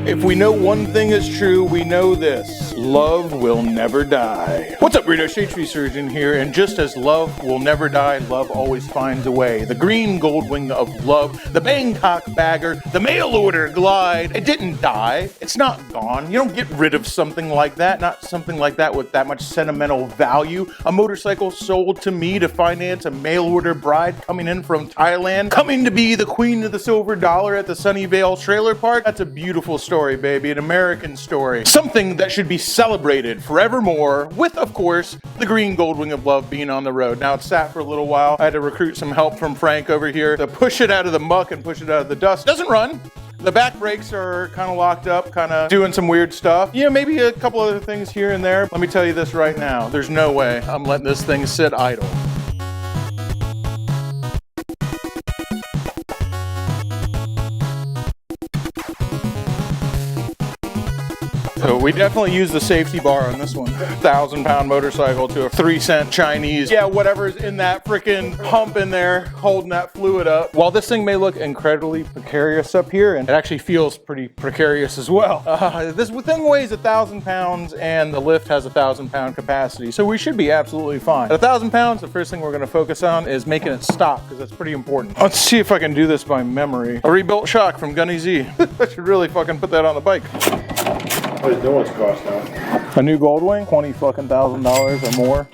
If we know one thing is true, we know this. Love will never die. What's up, Weirdos? HV Surgeon here, and just as love will never die, love always finds a way. The green gold wing of love, the Bangkok bagger, the mail order glide. It didn't die. It's not gone. You don't get rid of something like that, not something like that with that much sentimental value. A motorcycle sold to me to finance a mail order bride coming in from Thailand, coming to be the queen of the silver dollar at the Sunnyvale trailer park. That's a beautiful story, baby, an American story. Something that should be celebrated forevermore with, of course, the green gold wing of love being on the road. Now, it's sat for a little while. I had to recruit some help from Frank over here to push it out of the muck and push it out of the dust. Doesn't run. The back brakes are kind of locked up, kind of doing some weird stuff. You know, maybe a couple other things here and there. Let me tell you this right now. There's no way I'm letting this thing sit idle. So we definitely use the safety bar on this one. 1,000-pound motorcycle to a 3-cent Chinese. Yeah, whatever's in that freaking pump in there holding that fluid up. While this thing may look incredibly precarious up here, and it actually feels pretty precarious as well. This thing weighs 1,000 pounds and the lift has 1,000-pound capacity. So we should be absolutely fine. At 1,000 pounds, the first thing we're gonna focus on is making it stop, because that's pretty important. Let's see if I can do this by memory. A rebuilt shock from Gunny Z. I should really fucking put that on the bike. What does new ones cost now? A new gold wing, $20,000 or more.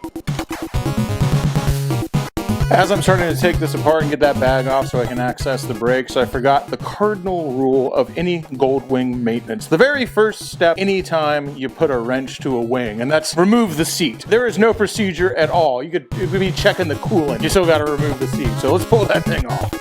As I'm starting to take this apart and get that bag off so I can access the brakes, I forgot the cardinal rule of any gold wing maintenance. The very first step anytime you put a wrench to a wing, and that's remove the seat. There is no procedure at all. You could be checking the coolant. You still gotta remove the seat. So let's pull that thing off.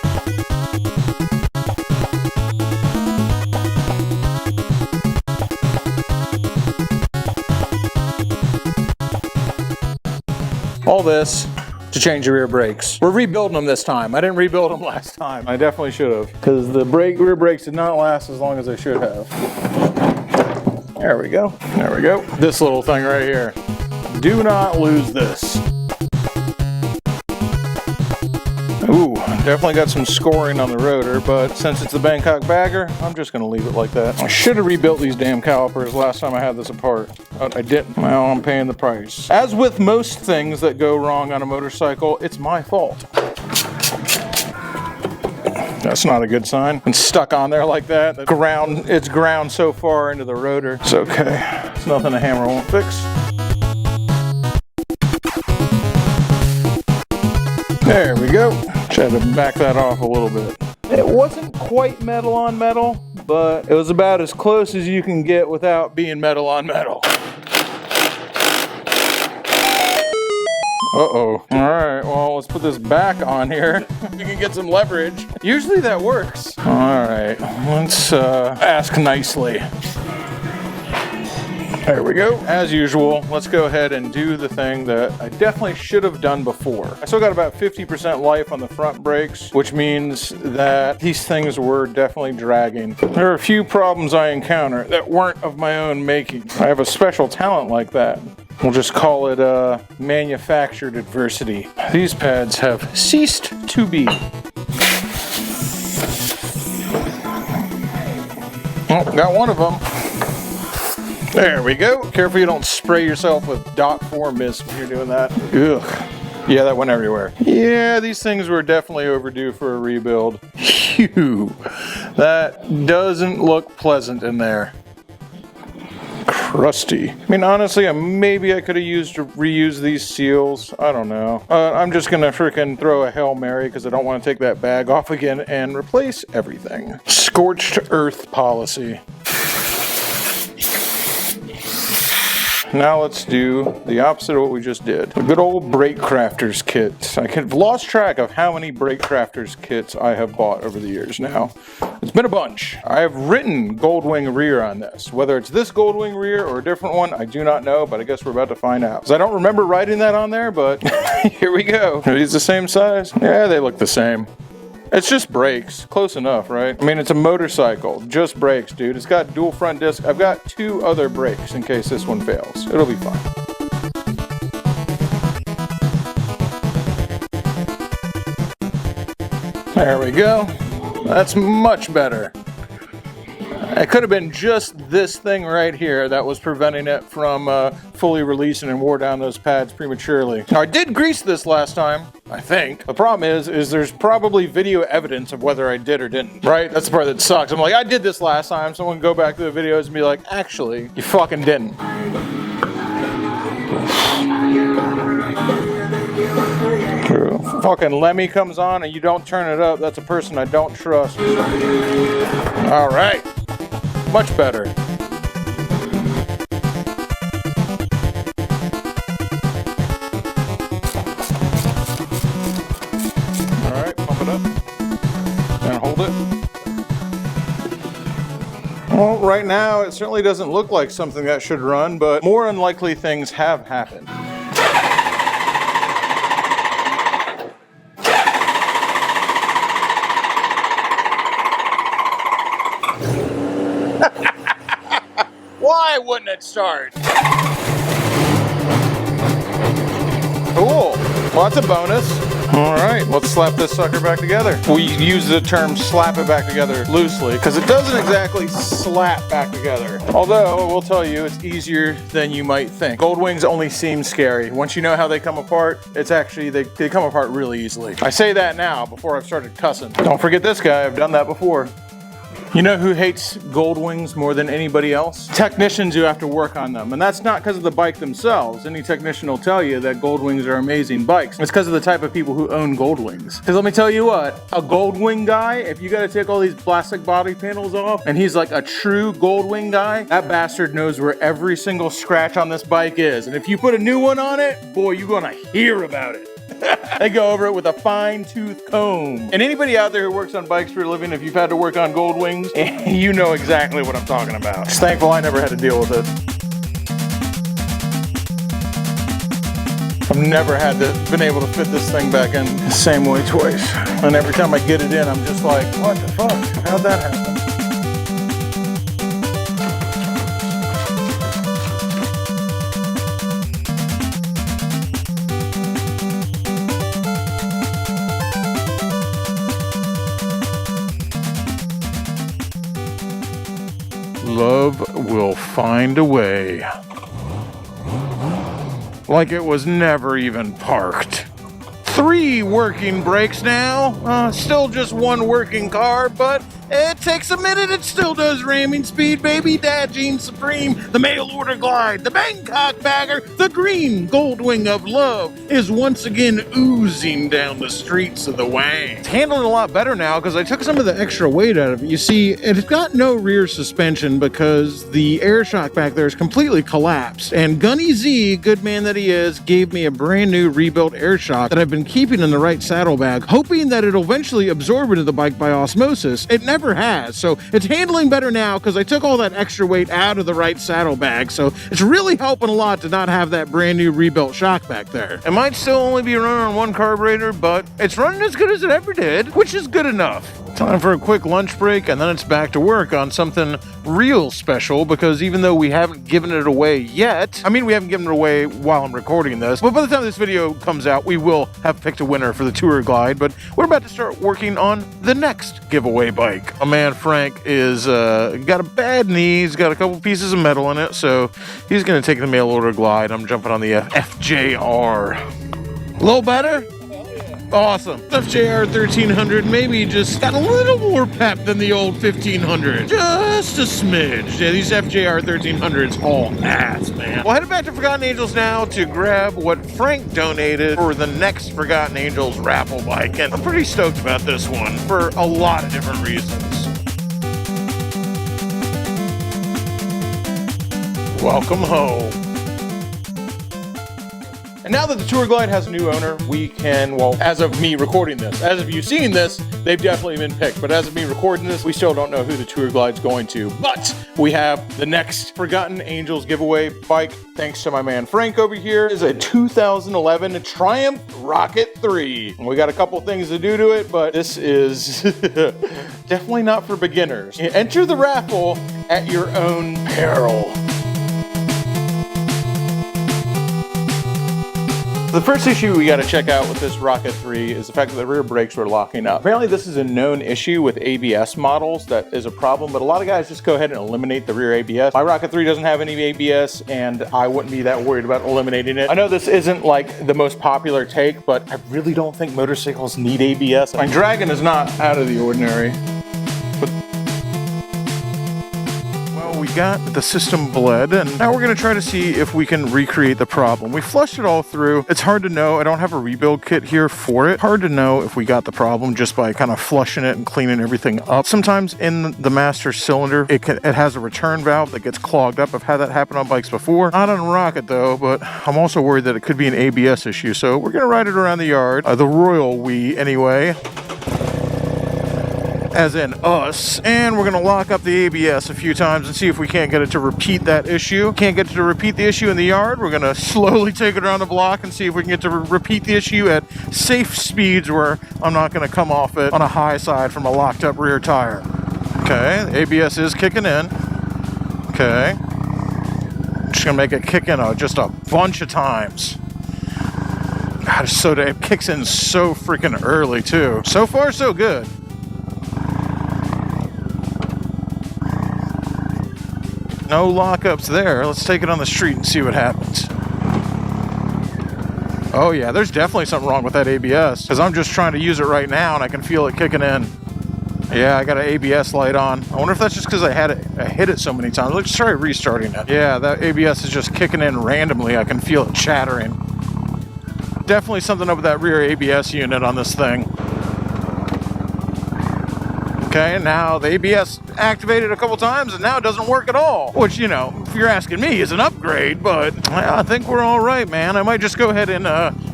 All this to change the rear brakes. We're rebuilding them this time. I didn't rebuild them last time. I definitely should have, because the rear brakes did not last as long as they should have. There we go. There we go. This little thing right here. Do not lose this. Ooh, definitely got some scoring on the rotor, but since it's the Bangkok bagger, I'm just gonna leave it like that. I should have rebuilt these damn calipers last time I had this apart, but I didn't. Well, I'm paying the price. As with most things that go wrong on a motorcycle, it's my fault. That's not a good sign. And stuck on there like that. It's ground so far into the rotor. It's okay. It's nothing a hammer won't fix. There we go. Just had to back that off a little bit. It wasn't quite metal on metal, but it was about as close as you can get without being metal on metal. Uh-oh. All right, well, let's put this back on here. You can get some leverage. Usually that works. All right, let's ask nicely. There we go. As usual, let's go ahead and do the thing that I definitely should have done before. I still got about 50% life on the front brakes, which means that these things were definitely dragging. There are a few problems I encounter that weren't of my own making. I have a special talent like that. We'll just call it manufactured adversity. These pads have ceased to be. Oh, got one of them. There we go. Careful you don't spray yourself with .4 mist when you're doing that. Ugh. Yeah, that went everywhere. Yeah, these things were definitely overdue for a rebuild. Phew. That doesn't look pleasant in there. Crusty. I mean, honestly, maybe I could have reused these seals. I don't know. I'm just gonna freaking throw a Hail Mary because I don't want to take that bag off again and replace everything. Scorched earth policy. Now let's do the opposite of what we just did. A good old brake crafters kit. I've lost track of how many brake crafters kits I have bought over the years now. It's been a bunch. I have written gold wing rear on this. Whether it's this gold wing rear or a different one, I do not know, but I guess we're about to find out. Because I don't remember writing that on there, but here we go. Are these the same size? Yeah, they look the same. It's just brakes. Close enough, right? I mean, it's a motorcycle. Just brakes, dude. It's got dual front disc. I've got 2 other brakes in case this one fails. It'll be fine. There we go. That's much better. It could have been just this thing right here that was preventing it from fully releasing and wore down those pads prematurely. Now, I did grease this last time, I think. The problem is there's probably video evidence of whether I did or didn't, right? That's the part that sucks. I'm like, I did this last time. Someone can go back to the videos and be like, actually, you fucking didn't. Fucking Lemmy comes on and you don't turn it up. That's a person I don't trust. All right. Much better. All right, pump it up and hold it. Well, right now it certainly doesn't look like something that should run, but more unlikely things have happened. Why wouldn't it start? Cool. Well, that's a bonus. All right, let's slap this sucker back together. We use the term slap it back together loosely because it doesn't exactly slap back together. Although, I will tell you, it's easier than you might think. Gold wings only seem scary. Once you know how they come apart, it's actually, they come apart really easily. I say that now before I've started cussing. Don't forget this guy, I've done that before. You know who hates gold wings more than anybody else? Technicians who have to work on them. And that's not because of the bike themselves. Any technician will tell you that gold wings are amazing bikes. It's because of the type of people who own gold wings. Because let me tell you what, a gold wing guy, if you gotta take all these plastic body panels off and he's like a true gold wing guy, that bastard knows where every single scratch on this bike is. And if you put a new one on it, boy, you're gonna hear about it. They go over it with a fine-tooth comb. And anybody out there who works on bikes for a living, if you've had to work on gold wings, you know exactly what I'm talking about. Just thankful I never had to deal with it. I've never been able to fit this thing back in the same way twice. And every time I get it in, I'm just like, what the fuck? How'd that happen? Love will find a way. Like it was never even parked. 3 working brakes now. Still just 1 working car, but it takes a minute. It still does ramming speed, baby. Dad Jeans Supreme, the mail order glide, the Bangkok bagger, the green gold wing of love is once again oozing down the streets of the Wang. It's handling a lot better now because I took some of the extra weight out of it. You see, it's got no rear suspension because the air shock back there is completely collapsed. And Gunny Z, good man that he is, gave me a brand new rebuilt air shock that I've been keeping in the right saddlebag, hoping that it'll eventually absorb into the bike by osmosis. It never has, so it's handling better now because I took all that extra weight out of the right saddlebag, so it's really helping a lot to not have that brand new rebuilt shock back there. It might still only be running on 1 carburetor, but it's running as good as it ever did, which is good enough. Time for a quick lunch break, and then it's back to work on something real special, because even though we haven't given it away yet, I mean, we haven't given it away while I'm recording this, but by the time this video comes out, we will have picked a winner for the Tour Glide, but we're about to start working on the next giveaway bike. My man Frank is got a bad knee, he's got a couple pieces of metal in it, so he's going to take the mail order Glide. I'm jumping on the FJR. A little better? Awesome. FJR 1300 maybe just got a little more pep than the old 1500. Just a smidge. Yeah, these FJR 1300s all ass, man. Well, headed back to Forgotten Angels now to grab what Frank donated for the next Forgotten Angels raffle bike. And I'm pretty stoked about this one for a lot of different reasons. Welcome home. And now that the Tour Glide has a new owner, we can, well, as of me recording this, as of you seeing this, they've definitely been picked. But as of me recording this, we still don't know who the Tour Glide's going to. But we have the next Forgotten Angels giveaway bike, thanks to my man Frank over here. It is a 2011 Triumph Rocket 3. And we got a couple things to do to it, but this is definitely not for beginners. Enter the raffle at your own peril. The first issue we got to check out with this Rocket 3 is the fact that the rear brakes were locking up. Apparently this is a known issue with ABS models that is a problem, but a lot of guys just go ahead and eliminate the rear ABS. My Rocket 3 doesn't have any ABS, and I wouldn't be that worried about eliminating it. I know this isn't like the most popular take, but I really don't think motorcycles need ABS. My Dragon is not out of the ordinary. We got the system bled, and now we're going to try to see if we can recreate the problem. We flushed it all through. It's hard to know. I don't have a rebuild kit here for it. Hard to know if we got the problem just by kind of flushing it and cleaning everything up. Sometimes in the master cylinder, it has a return valve that gets clogged up. I've had that happen on bikes before. Not on a Rocket though, but I'm also worried that it could be an ABS issue. So we're going to ride it around the yard, the royal we anyway. As in us, and we're going to lock up the ABS a few times and see if we can't get it to repeat that issue. Can't get it to repeat the issue in the yard. We're going to slowly take it around the block and see if we can get to repeat the issue at safe speeds where I'm not going to come off it on a high side from a locked up rear tire. Okay, the ABS is kicking in. Okay, just going to make it kick in just a bunch of times. God, it kicks in so freaking early too. So far, so good. No lockups there. Let's take it on the street and see what happens. Oh yeah, there's definitely something wrong with that ABS, because I'm just trying to use it right now and I can feel it kicking in. Yeah, I got an ABS light on. I wonder if that's just because I hit it so many times. Let's try restarting it. Yeah, that ABS is just kicking in randomly. I can feel it chattering. Definitely something up with that rear ABS unit on this thing. Okay, now the ABS activated a couple times and now it doesn't work at all. Which, you know, if you're asking me, is an upgrade, but I think we're all right, man. I might just go ahead and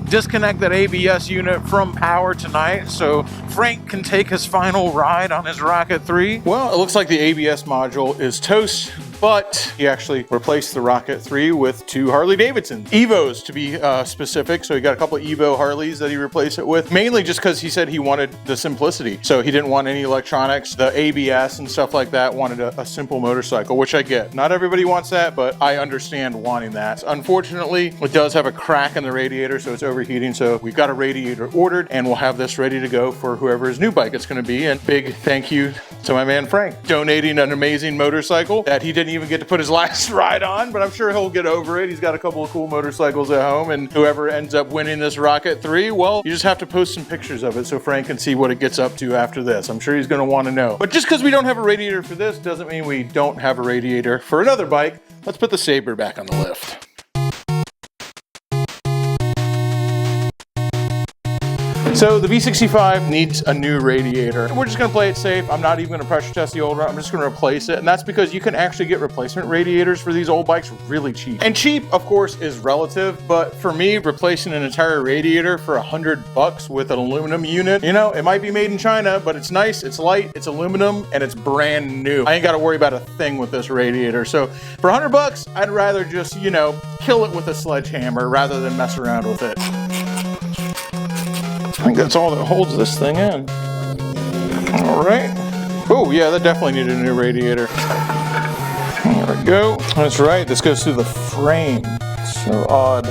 disconnect that ABS unit from power tonight so Frank can take his final ride on his Rocket 3. Well, it looks like the ABS module is toast, but he actually replaced the Rocket 3 with 2 Harley-Davidsons. Evos, to be specific. So he got a couple of Evo Harleys that he replaced it with, mainly just because he said he wanted the simplicity. So he didn't want any electronics, the ABS and stuff like that, wanted a simple motorcycle, which I get. Not everybody wants that, but I understand wanting that. Unfortunately, it does have a crack in the radiator, so it's overheating. So we've got a radiator ordered, and we'll have this ready to go for whoever's new bike it's going to be. And big thank you to my man Frank, donating an amazing motorcycle that he didn't even get to put his last ride on, but I'm sure he'll get over it. He's got a couple of cool motorcycles at home, and whoever ends up winning this Rocket 3, well, you just have to post some pictures of it so Frank can see what it gets up to after this. I'm sure he's going to want to know. But just because we don't have a radiator for this doesn't mean we don't have a radiator for another bike. Let's put the Sabre back on the lift. So the V65 needs a new radiator. We're just gonna play it safe. I'm not even gonna pressure test the old one. I'm just gonna replace it. And that's because you can actually get replacement radiators for these old bikes really cheap. And cheap, of course, is relative, but for me, replacing an entire radiator for $100 with an aluminum unit, you know, it might be made in China, but it's nice, it's light, it's aluminum, and it's brand new. I ain't gotta worry about a thing with this radiator. So for $100, I'd rather just, you know, kill it with a sledgehammer rather than mess around with it. I think that's all that holds this thing in. All right. Oh yeah, that definitely needed a new radiator. There we go. That's right, this goes through the frame. So odd.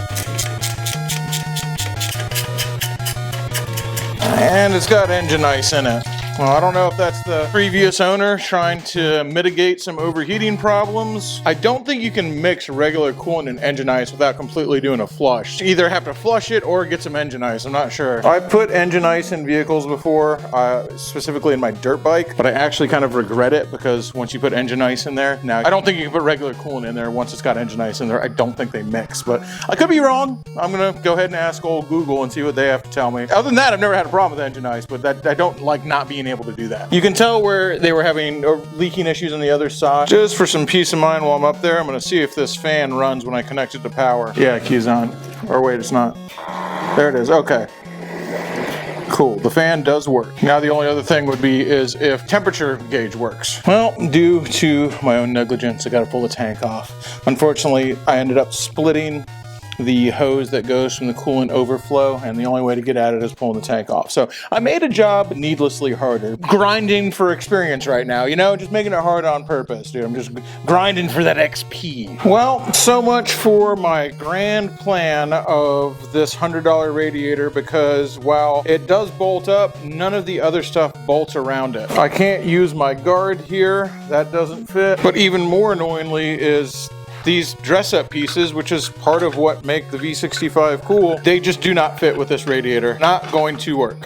And it's got engine ice in it. Well, I don't know if that's the previous owner trying to mitigate some overheating problems. I don't think you can mix regular coolant and engine ice without completely doing a flush. You either have to flush it or get some engine ice, I'm not sure. I put engine ice in vehicles before, specifically in my dirt bike, but I actually kind of regret it because once you put engine ice in there, now I don't think you can put regular coolant in there once it's got engine ice in there. I don't think they mix, but I could be wrong. I'm gonna go ahead and ask old Google and see what they have to tell me. Other than that, I've never had a problem with engine ice, but I don't like not being able to do that. You can tell where they were having leaking issues on the other side. Just for some peace of mind while I'm up there, I'm gonna see if this fan runs when I connect it to power. Yeah, key's on. Or wait, it's not. There it is, okay. Cool, the fan does work. Now the only other thing would be is if temperature gauge works. Well, due to my own negligence, I gotta pull the tank off. Unfortunately, I ended up splitting the hose that goes from the coolant overflow, and the only way to get at it is pulling the tank off. So I made a job needlessly harder. Grinding for experience right now, you know, just making it hard on purpose, dude. I'm just grinding for that XP. Well, so much for my grand plan of this $100 radiator, because while it does bolt up, none of the other stuff bolts around it. I can't use my guard here, that doesn't fit. But even more annoyingly is these dress-up pieces, which is part of what make the V65 cool, they just do not fit with this radiator. Not going to work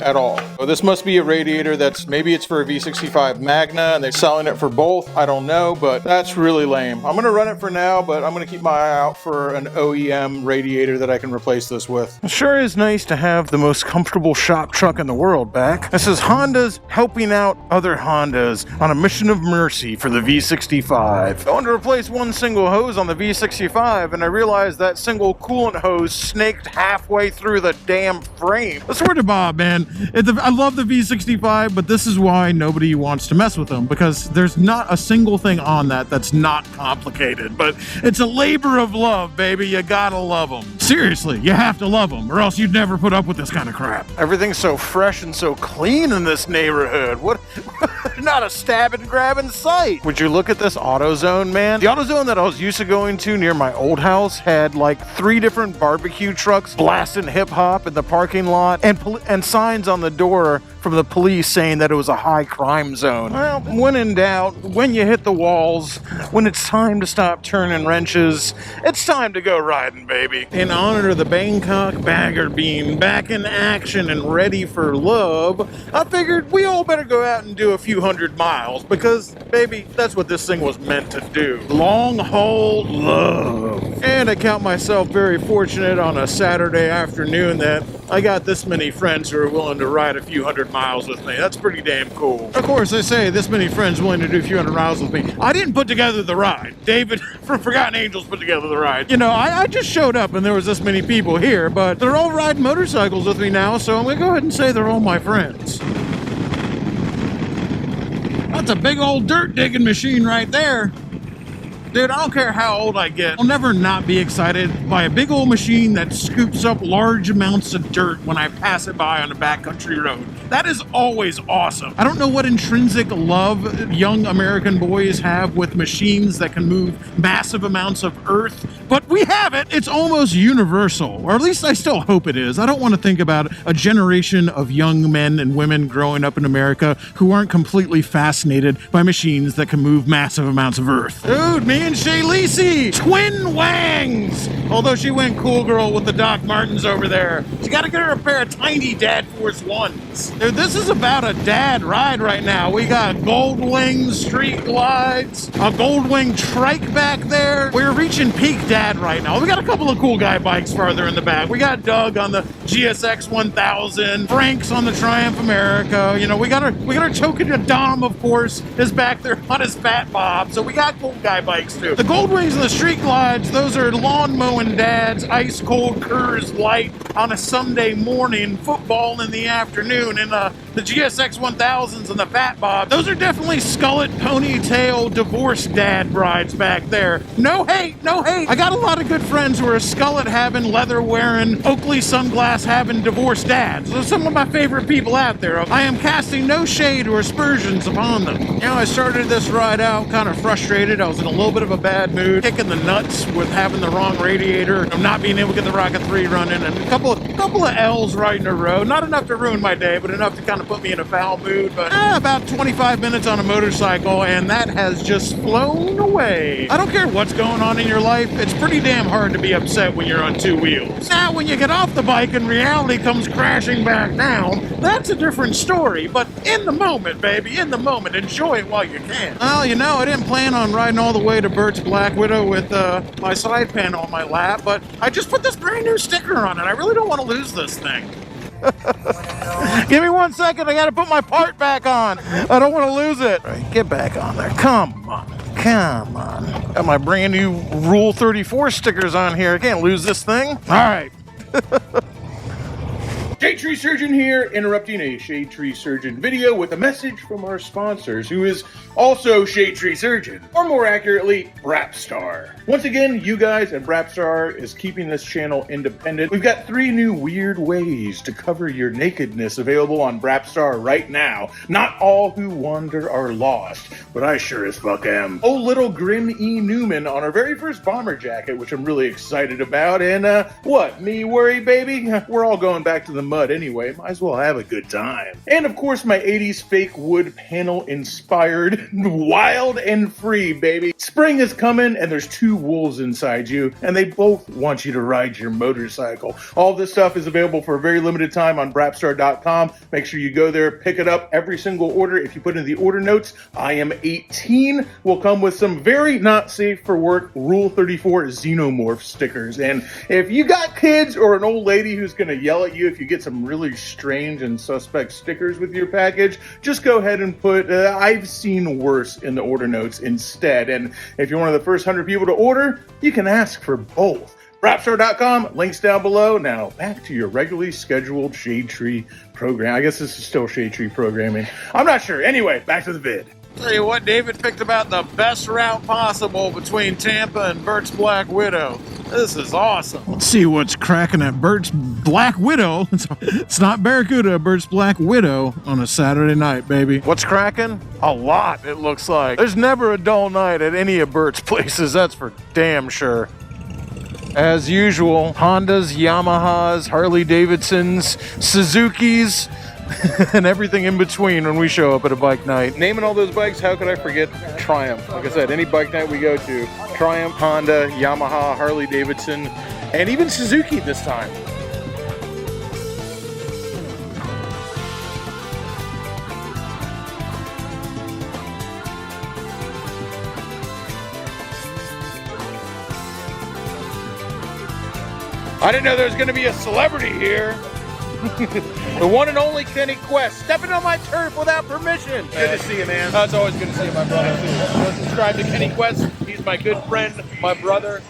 at all. So this must be a radiator that's, maybe it's for a V65 Magna and they're selling it for both. I don't know, but that's really lame. I'm gonna run it for now, but I'm gonna keep my eye out for an OEM radiator that I can replace this with. It sure is nice to have the most comfortable shop truck in the world back. This is Honda's helping out other Hondas on a mission of mercy for the V65. I wanted to replace one single hose on the V65 and I realized that single coolant hose snaked halfway through the damn frame. I swear to Bob, man, I love the V65, but this is why nobody wants to mess with them, because there's not a single thing on that that's not complicated. But it's a labor of love, baby. You gotta love them. Seriously, you have to love them, or else you'd never put up with this kind of crap. Everything's so fresh and so clean in this neighborhood. What? Not a stab and grab in sight. Would you look at this AutoZone, man? The AutoZone that I was used to going to near my old house had like 3 different barbecue trucks blasting hip hop in the parking lot, and signs on the door from the police saying that it was a high crime zone. Well, when in doubt, when you hit the walls, when it's time to stop turning wrenches, it's time to go riding, baby. In honor of the Bangkok Bagger being back in action and ready for love, I figured we all better go out and do a few 100 miles, because, baby, that's what this thing was meant to do. Long haul love. And I count myself very fortunate on a Saturday afternoon that I got this many friends who are willing to ride a few 100 miles with me. That's pretty damn cool. Of course, I say this many friends willing to do a few 100 miles with me. I didn't put together the ride. David from Forgotten Angels put together the ride. You know, I just showed up and there was this many people here, but they're all riding motorcycles with me now, so I'm gonna go ahead and say they're all my friends. That's a big old dirt digging machine right there. Dude, I don't care how old I get, I'll never not be excited by a big old machine that scoops up large amounts of dirt when I pass it by on a backcountry road. That is always awesome. I don't know what intrinsic love young American boys have with machines that can move massive amounts of earth, but we have it. It's almost universal, or at least I still hope it is. I don't want to think about a generation of young men and women growing up in America who aren't completely fascinated by machines that can move massive amounts of earth. Dude, me and Shay Lisi, twin wangs! Although she went cool girl with the Doc Martens over there. She gotta get her a pair of tiny Dad Force 1s. Dude, this is about a dad ride right now. We got Gold Wing street glides, a Gold Wing trike back there. We're reaching peak dad right now. We got a couple of cool guy bikes farther in the back. We got Doug on the GSX 1000, Frank's on the Triumph America. You know, we got our Token Dom, of course, is back there on his Fat Bob. So we got cool guy bikes too. The Gold Wings and the street glides, those are lawn mowing dads, ice cold Coors Light on a Sunday morning, football in the afternoon, and the GSX 1000s and the Fat Bob. Those are definitely skullet, ponytail, divorced dad brides back there. No hate, no hate. I got a lot of good friends who are skullet having, leather wearing, Oakley sunglass having divorced dads. Those are some of my favorite people out there. I am casting no shade or aspersions upon them. You know, I started this ride out kind of frustrated. I was in a little bit of a bad mood, kicking the nuts with having the wrong radiator, not being able to get the Rocket 3 running, and a couple of L's right in a row. Not enough to ruin my day, but enough to kind of put me in a foul mood. But about 25 minutes on a motorcycle, and that has just flown away. I don't care what's going on in your life, it's pretty damn hard to be upset when you're on 2 wheels. Now, when you get off the bike and reality comes crashing back down, that's a different story. But in the moment, baby, in the moment, enjoy it while you can. Well, you know, I didn't plan on riding all the way to Bert's Black Widow with my side panel on my lap, but I just put this brand new sticker on it. I really don't want to lose this thing. Give me 1 second, I gotta put my part back on. I don't want to lose it. All right, get back on there. Come on. Got my brand new Rule 34 stickers on here. I can't lose this thing. All right. Shade Tree Surgeon here, interrupting a Shade Tree Surgeon video with a message from our sponsors, who is also Shade Tree Surgeon, or more accurately, Brapstar. Once again, you guys at Brapstar is keeping this channel independent. We've got 3 new weird ways to cover your nakedness available on Brapstar right now. Not all who wander are lost, but I sure as fuck am. Oh, little Grim E. Newman on our very first bomber jacket, which I'm really excited about, and what, me worry, baby? We're all going back to the mud anyway, might as well have a good time. And of course, my 80s fake wood panel inspired Wild and Free, baby. Spring is coming and there's 2 wolves inside you, and they both want you to ride your motorcycle. All this stuff is available for a very limited time on brapstar.com. Make sure you go there, pick it up. Every single order, if you put in the order notes, I am 18, will come with some very not safe for work Rule 34 Xenomorph stickers. And if you got kids or an old lady who's going to yell at you if you get some really strange and suspect stickers with your package, just go ahead and put I've seen worse in the order notes instead. And if you're one of the first 100 people to order, you can ask for both. Brapstar.com, links down below. Now, back to your regularly scheduled Shade Tree program. I guess this is still Shade Tree programming. I'm not sure. Anyway, back to the vid. Tell you what, David picked about the best route possible between Tampa and Bert's Black Widow. This is awesome. Let's see what's cracking at Bert's Black Widow. It's not Barracuda, Bert's Black Widow on a Saturday night, baby. What's cracking? A lot, it looks like. There's never a dull night at any of Bert's places, that's for damn sure. As usual, Hondas, Yamahas, Harley Davidsons, Suzukis, and everything in between when we show up at a bike night. Naming all those bikes, how could I forget Triumph? Like I said, any bike night we go to, Triumph, Honda, Yamaha, Harley Davidson, and even Suzuki this time. I didn't know there was going to be a celebrity here. The one and only Kenny Quest, stepping on my turf without permission. Good to see you, man. It's always good to see you, my brother. Go subscribe to Kenny Quest. He's my good friend, my brother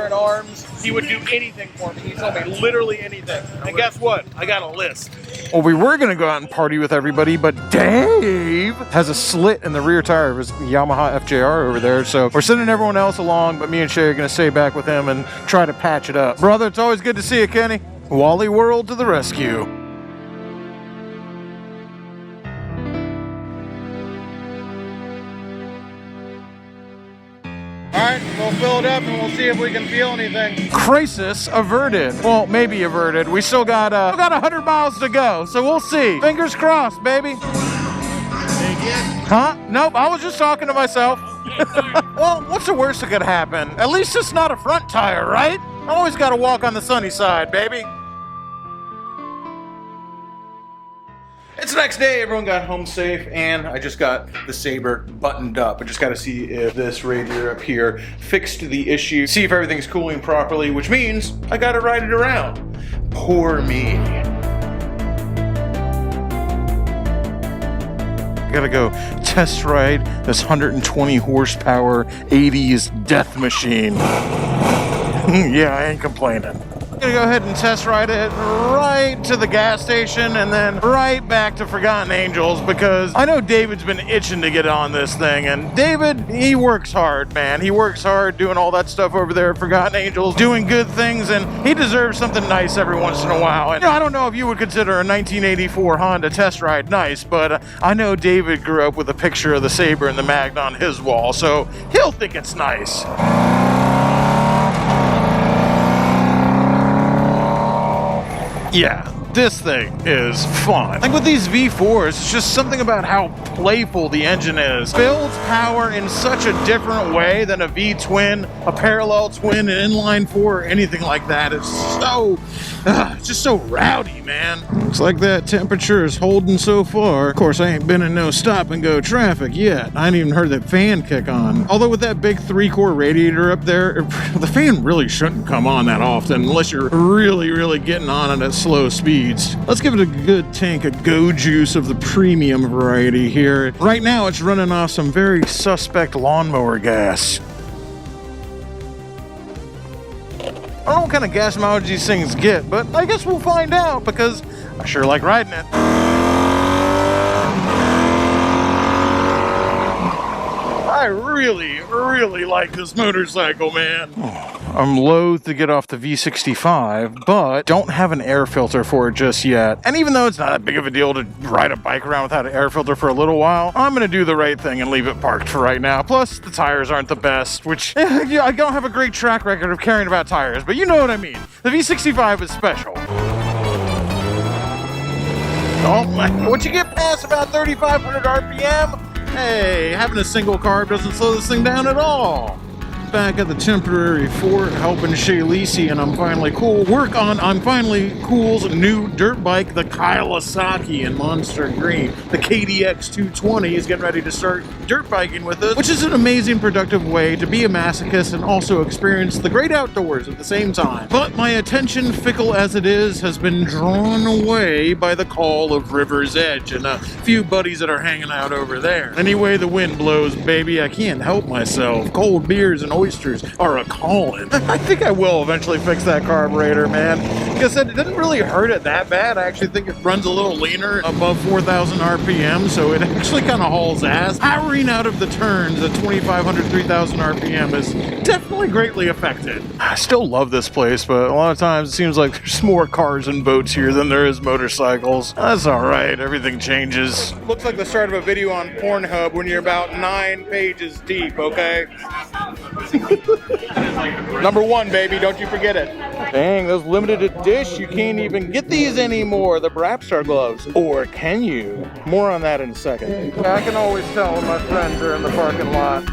in arms. He would do anything for me. He told me literally anything. And guess what? I got a list. Well, we were going to go out and party with everybody, but Dave has a slit in the rear tire of his Yamaha FJR over there. So we're sending everyone else along, but me and Shay are going to stay back with him and try to patch it up. Brother, it's always good to see you, Kenny. Wally World to the rescue. Alright, we'll fill it up and we'll see if we can feel anything. Crisis averted. Well, maybe averted. We still got 100 miles to go, so we'll see. Fingers crossed, baby. Huh? Nope, I was just talking to myself. Well, what's the worst that could happen? At least it's not a front tire, right? Always gotta walk on the sunny side, baby. It's the next day, everyone got home safe, and I just got the Sabre buttoned up. I just gotta see if this radiator up here fixed the issue, see if everything's cooling properly, which means I gotta ride it around. Poor me. I gotta go test ride this 120 horsepower 80s death machine. Yeah, I ain't complaining. I'm gonna go ahead and test ride it right to the gas station and then right back to Forgotten Angels, because I know David's been itching to get on this thing, and David, he works hard, man. He works hard doing all that stuff over there at Forgotten Angels, doing good things, and he deserves something nice every once in a while. And I don't know if you would consider a 1984 Honda test ride nice, but I know David grew up with a picture of the Sabre and the Magna on his wall, so he'll think it's nice. Yeah, this thing is fun. Like with these V4s, it's just something about how playful the engine is. Builds power in such a different way than a V-twin, a parallel twin, an inline 4, or anything like that. It's just so rowdy, man. Looks like that temperature is holding so far. Of course, I ain't been in no stop and go traffic yet. I ain't even heard that fan kick on. Although with that big 3-core radiator up there, the fan really shouldn't come on that often unless you're really getting on it at slow speeds. Let's give it a good tank of Go Juice of the premium variety here. Right now, it's running off some very suspect lawnmower gas. I don't know what kind of gas mileage these things get, but I guess we'll find out because I sure like riding it. I really, really like this motorcycle, man. I'm loath to get off the V65, but don't have an air filter for it just yet. And even though it's not that big of a deal to ride a bike around without an air filter for a little while, I'm gonna do the right thing and leave it parked for right now. Plus, the tires aren't the best, which I don't have a great track record of caring about tires, but you know what I mean. The V65 is special. Oh my, once you get past about 3,500 RPM, hey, having a single carb doesn't slow this thing down at all. Back at the temporary fort helping Shaylisi and I'm Finally Cool's new dirt bike, the Kawasaki in Monster Green. The KDX 220 is getting ready to start dirt biking with us, which is an amazing, productive way to be a masochist and also experience the great outdoors at the same time. But my attention, fickle as it is, has been drawn away by the call of River's Edge and a few buddies that are hanging out over there. Any way the wind blows, baby, I can't help myself. Cold beers and oysters are a calling. I think I will eventually fix that carburetor, man. Like I said, it didn't really hurt it that bad. I actually think it runs a little leaner above 4,000 RPM, so it actually kind of hauls ass. Powering out of the turns at 2,500, 3,000 RPM is definitely greatly affected. I still love this place, but a lot of times it seems like there's more cars and boats here than there is motorcycles. That's all right. Everything changes. Looks like the start of a video on Pornhub when you're about 9 pages deep, okay? Number 1, baby, don't you forget it. Dang, those limited edition, you can't even get these anymore, the Brapstar gloves. Or can you? More on that in a second. I can always tell when my friends are in the parking lot.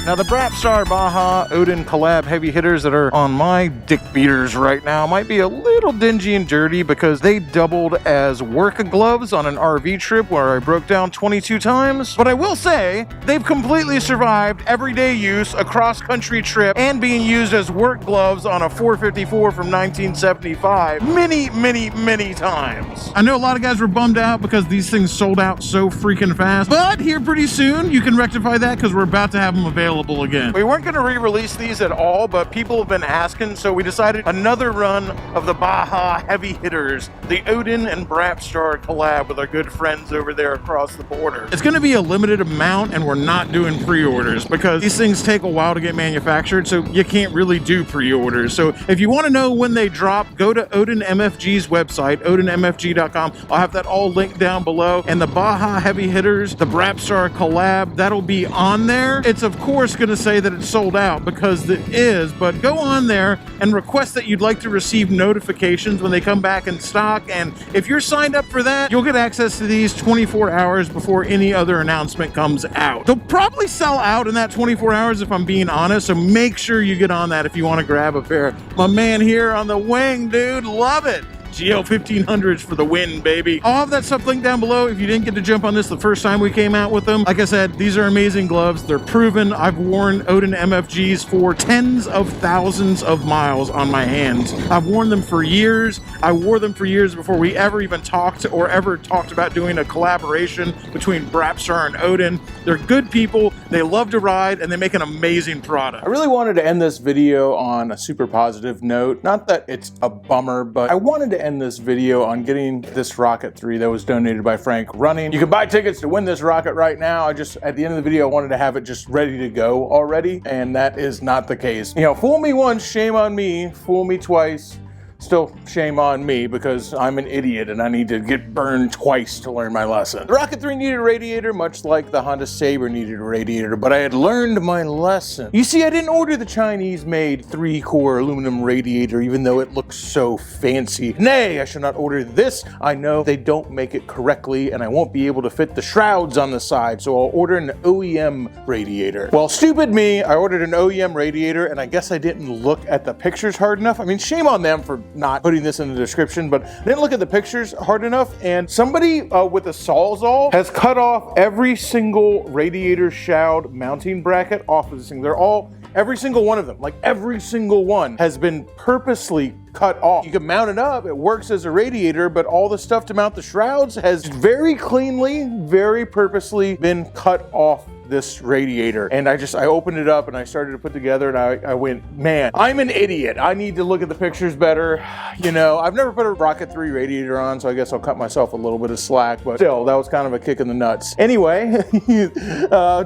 Now the Brapstar Baja Odin collab heavy hitters that are on my dick beaters right now might be a little dingy and dirty because they doubled as work gloves on an RV trip where I broke down 22 times. But I will say, they've completely survived everyday use, a cross-country trip, and being used as work gloves on a 454 from 1975 many, many, many times. I know a lot of guys were bummed out because these things sold out so freaking fast, but here pretty soon you can rectify that because we're about to have them available again. We weren't going to re-release these at all, but people have been asking, so we decided another run of the Baja heavy hitters, the Odin and Brapstar collab with our good friends over there across the border. It's going to be a limited amount, and we're not doing pre-orders because these things take a while to get manufactured, so you can't really do pre-orders. So if you want to know when they drop, go to Odin MFG's website, odinmfg.com. I'll have that all linked down below. And the Baja heavy hitters, the Brapstar collab, that'll be on there. It's of course going to say that it's sold out because it is, but go on there and request that you'd like to receive notifications when they come back in stock, and if you're signed up for that, you'll get access to these 24 hours before any other announcement comes out. They'll probably sell out in that 24 hours if I'm being honest, so make sure you get on that if you want to grab a pair. My man here on the wing, dude, love it. GL 1500s for the win, baby. I'll have that stuff linked down below if you didn't get to jump on this the first time we came out with them. Like I said, these are amazing gloves. They're proven. I've worn Odin MFGs for tens of thousands of miles on my hands. I've worn them for years. I wore them for years before we ever even talked or ever talked about doing a collaboration between Brapstar and Odin. They're good people. They love to ride and they make an amazing product. I really wanted to end this video on a super positive note. Not that it's a bummer, but I wanted to end this video on getting this Rocket 3 that was donated by Frank running. You can buy tickets to win this rocket right now. At the end of the video, I wanted to have it just ready to go already, and that is not the case. You know, fool me once, shame on me. Fool me twice, still shame on me because I'm an idiot and I need to get burned twice to learn my lesson. The Rocket 3 needed a radiator, much like the Honda Sabre needed a radiator, but I had learned my lesson. You see, I didn't order the Chinese-made 3-core aluminum radiator, even though it looks so fancy. Nay, I should not order this. I know they don't make it correctly and I won't be able to fit the shrouds on the side, so I'll order an OEM radiator. Well, stupid me, I ordered an OEM radiator and I guess I didn't look at the pictures hard enough. I mean, shame on them for not putting this in the description, but I didn't look at the pictures hard enough, and somebody with a Sawzall has cut off every single radiator shroud mounting bracket off of this thing. They're all, every single one of them, like every single one has been purposely cut off. You can mount it up, it works as a radiator, but all the stuff to mount the shrouds has very cleanly, very purposely been cut off this radiator. And I opened it up and I started to put together, and I went, man, I'm an idiot. I need to look at the pictures better. You know, I've never put a Rocket 3 radiator on, so I guess I'll cut myself a little bit of slack, but still, that was kind of a kick in the nuts. Anyway,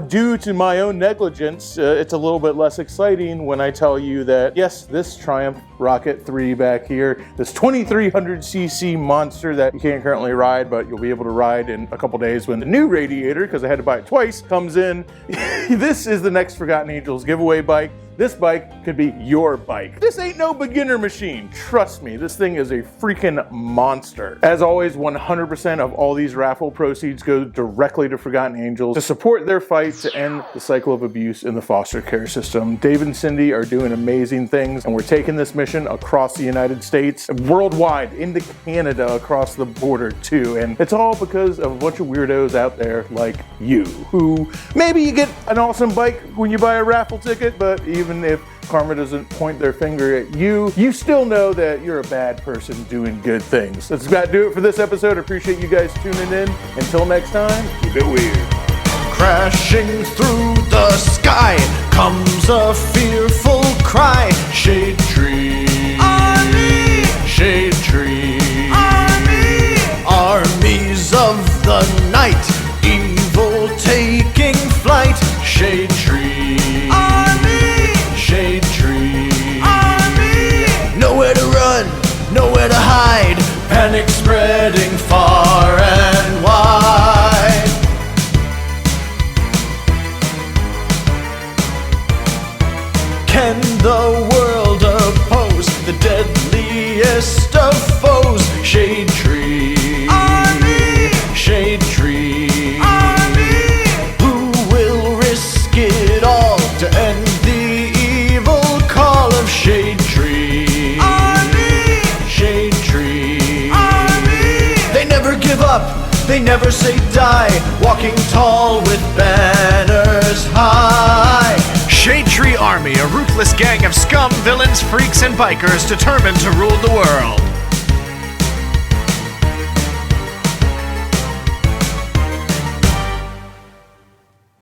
due to my own negligence, it's a little bit less exciting when I tell you that, yes, this Triumph Rocket 3 back here, this 2300cc monster that you can't currently ride, but you'll be able to ride in a couple days when the new radiator, because I had to buy it twice, comes in. This is the next Forgotten Angels giveaway bike. This bike could be your bike. This ain't no beginner machine. Trust me, this thing is a freaking monster. As always, 100% of all these raffle proceeds go directly to Forgotten Angels to support their fight to end the cycle of abuse in the foster care system. Dave and Cindy are doing amazing things, and we're taking this mission across the United States, worldwide, into Canada, across the border too. And it's all because of a bunch of weirdos out there like you, who maybe you get an awesome bike when you buy a raffle ticket, but even if karma doesn't point their finger at you, you still know that you're a bad person doing good things. That's about to do it for this episode. I appreciate you guys tuning in. Until next time, keep it weird. Crashing through the sky comes a fearful cry. Shade tree, army. Shade tree, army. Armies of the night, evil taking flight. Shade tree, army. Shade tree, army. Nowhere to run, nowhere to hide. Panic spreading far and wide. Can the world oppose the deadliest of foes? Shade tree, army. Shade tree, army. Who will risk it all to end the evil call of Shade Tree, army. Shade Tree, army. They never give up, they never say die, walking tall with banners high. Shade Tree Army, a ruthless gang of scum, villains, freaks, and bikers determined to rule the world.